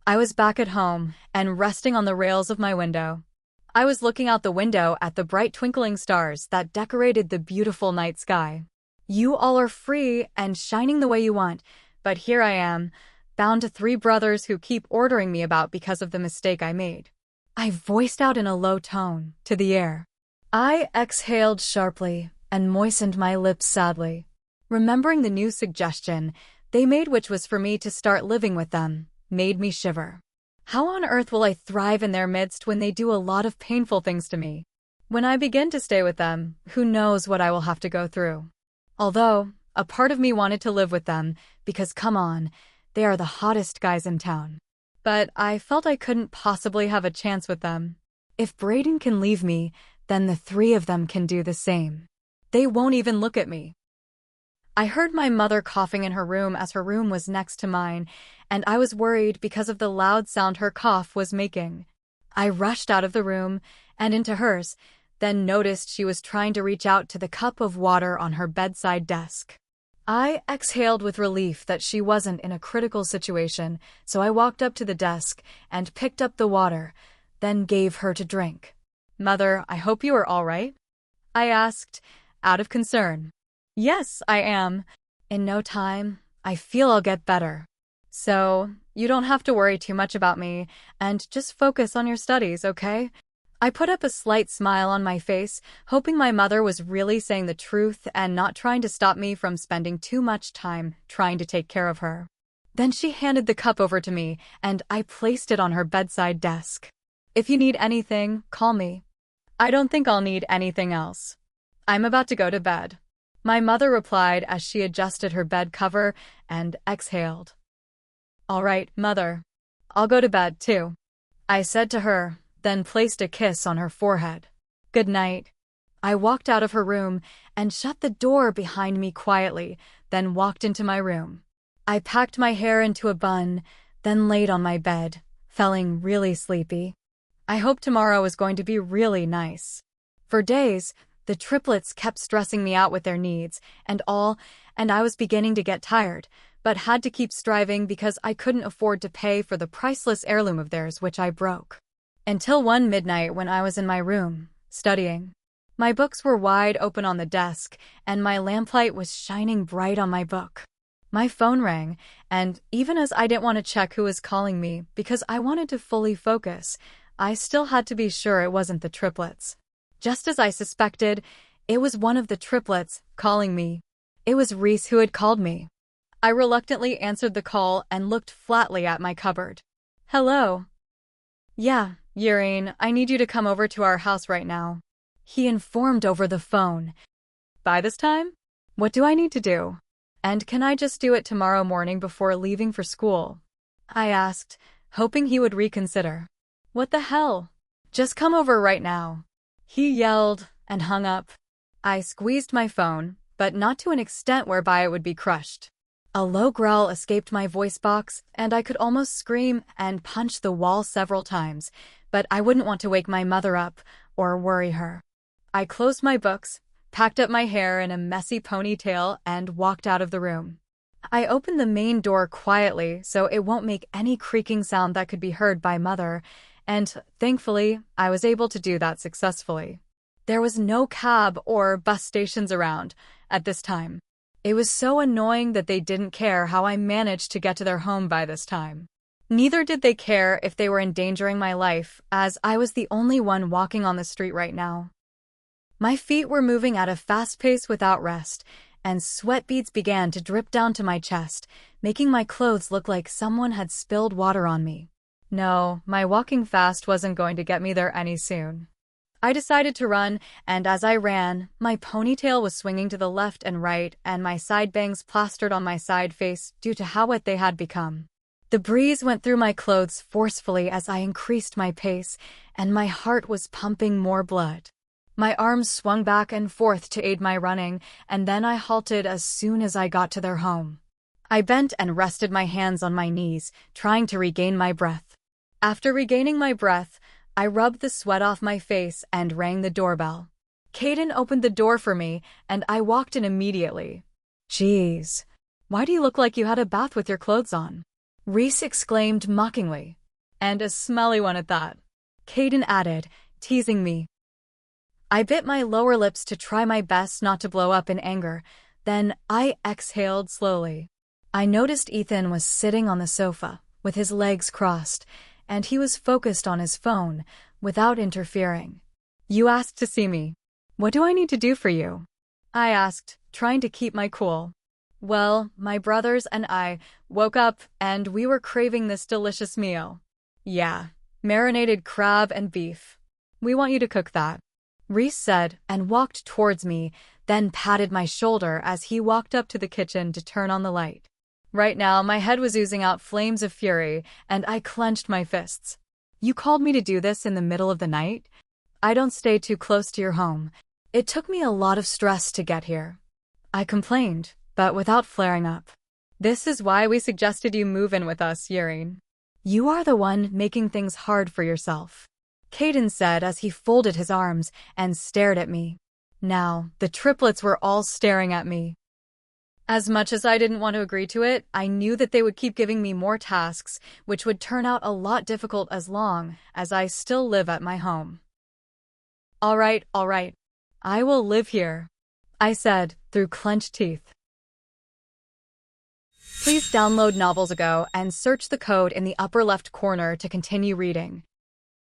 I was back at home and resting on the rails of my window. I was looking out the window at the bright twinkling stars that decorated the beautiful night sky. You all are free and shining the way you want, but here I am, bound to three brothers who keep ordering me about because of the mistake I made. I voiced out in a low tone to the air. I exhaled sharply and moistened my lips sadly, remembering the new suggestion they made, which was for me to start living with them, made me shiver. How on earth will I thrive in their midst when they do a lot of painful things to me? When I begin to stay with them, who knows what I will have to go through? Although, a part of me wanted to live with them because, come on, they are the hottest guys in town. But I felt I couldn't possibly have a chance with them. If Brooding can leave me, then the three of them can do the same. They won't even look at me. I heard my mother coughing in her room as her room was next to mine, and I was worried because of the loud sound her cough was making. I rushed out of the room and into hers, then noticed she was trying to reach out to the cup of water on her bedside desk. I exhaled with relief that she wasn't in a critical situation, so I walked up to the desk and picked up the water, then gave her to drink. "Mother, I hope you are all right?" I asked, out of concern. "Yes, I am. In no time, I feel I'll get better. So, you don't have to worry too much about me, and just focus on your studies, okay?" I put up a slight smile on my face, hoping my mother was really saying the truth and not trying to stop me from spending too much time trying to take care of her. Then she handed the cup over to me, and I placed it on her bedside desk. "If you need anything, call me." "I don't think I'll need anything else. I'm about to go to bed," my mother replied as she adjusted her bed cover and exhaled. "All right, Mother. I'll go to bed too," I said to her, then placed a kiss on her forehead. "Good night." I walked out of her room and shut the door behind me quietly, then walked into my room. I packed my hair into a bun, then laid on my bed, feeling really sleepy. I hoped tomorrow was going to be really nice. For days, the triplets kept stressing me out with their needs and all, and I was beginning to get tired, but had to keep striving because I couldn't afford to pay for the priceless heirloom of theirs which I broke. Until one midnight when I was in my room, studying. My books were wide open on the desk, and my lamplight was shining bright on my book. My phone rang, and even as I didn't want to check who was calling me because I wanted to fully focus, I still had to be sure it wasn't the triplets. Just as I suspected, it was one of the triplets calling me. It was Reese who had called me. I reluctantly answered the call and looked flatly at my cupboard. "Hello." "Yeah, Urine, I need you to come over to our house right now," he informed over the phone. "By this time? What do I need to do? And can I just do it tomorrow morning before leaving for school?" I asked, hoping he would reconsider. "What the hell? Just come over right now," he yelled and hung up. I squeezed my phone, but not to an extent whereby it would be crushed. A low growl escaped my voice box, and I could almost scream and punch the wall several times, but I wouldn't want to wake my mother up or worry her. I closed my books, packed up my hair in a messy ponytail, and walked out of the room. I opened the main door quietly so it won't make any creaking sound that could be heard by Mother, and thankfully, I was able to do that successfully. There was no cab or bus stations around at this time. It was so annoying that they didn't care how I managed to get to their home by this time. Neither did they care if they were endangering my life, as I was the only one walking on the street right now. My feet were moving at a fast pace without rest, and sweat beads began to drip down to my chest, making my clothes look like someone had spilled water on me. No, my walking fast wasn't going to get me there any soon. I decided to run, and as I ran, my ponytail was swinging to the left and right, and my side bangs plastered on my side face due to how wet they had become. The breeze went through my clothes forcefully as I increased my pace, and my heart was pumping more blood. My arms swung back and forth to aid my running, and then I halted as soon as I got to their home. I bent and rested my hands on my knees, trying to regain my breath. After regaining my breath, I rubbed the sweat off my face and rang the doorbell. Caden opened the door for me, and I walked in immediately. "Geez, why do you look like you had a bath with your clothes on?" Reese exclaimed mockingly. And a smelly one at that. Caden added, teasing me. I bit my lower lips to try my best not to blow up in anger. Then I exhaled slowly. I noticed Ethan was sitting on the sofa, with his legs crossed, and he was focused on his phone, without interfering. You asked to see me. What do I need to do for you? I asked, trying to keep my cool. Well, my brothers and I woke up and we were craving this delicious meal. Yeah, marinated crab and beef. We want you to cook that. Reese said and walked towards me, then patted my shoulder as he walked up to the kitchen to turn on the light. Right now, my head was oozing out flames of fury, and I clenched my fists. You called me to do this in the middle of the night? I don't stay too close to your home. It took me a lot of stress to get here. I complained, but without flaring up. This is why we suggested you move in with us, Yurine. You are the one making things hard for yourself. Caden said as he folded his arms and stared at me. Now, the triplets were all staring at me. As much as I didn't want to agree to it, I knew that they would keep giving me more tasks, which would turn out a lot difficult as long as I still live at my home. All right. I will live here, I said through clenched teeth. Please download Novels Ago and search the code in the upper left corner to continue reading.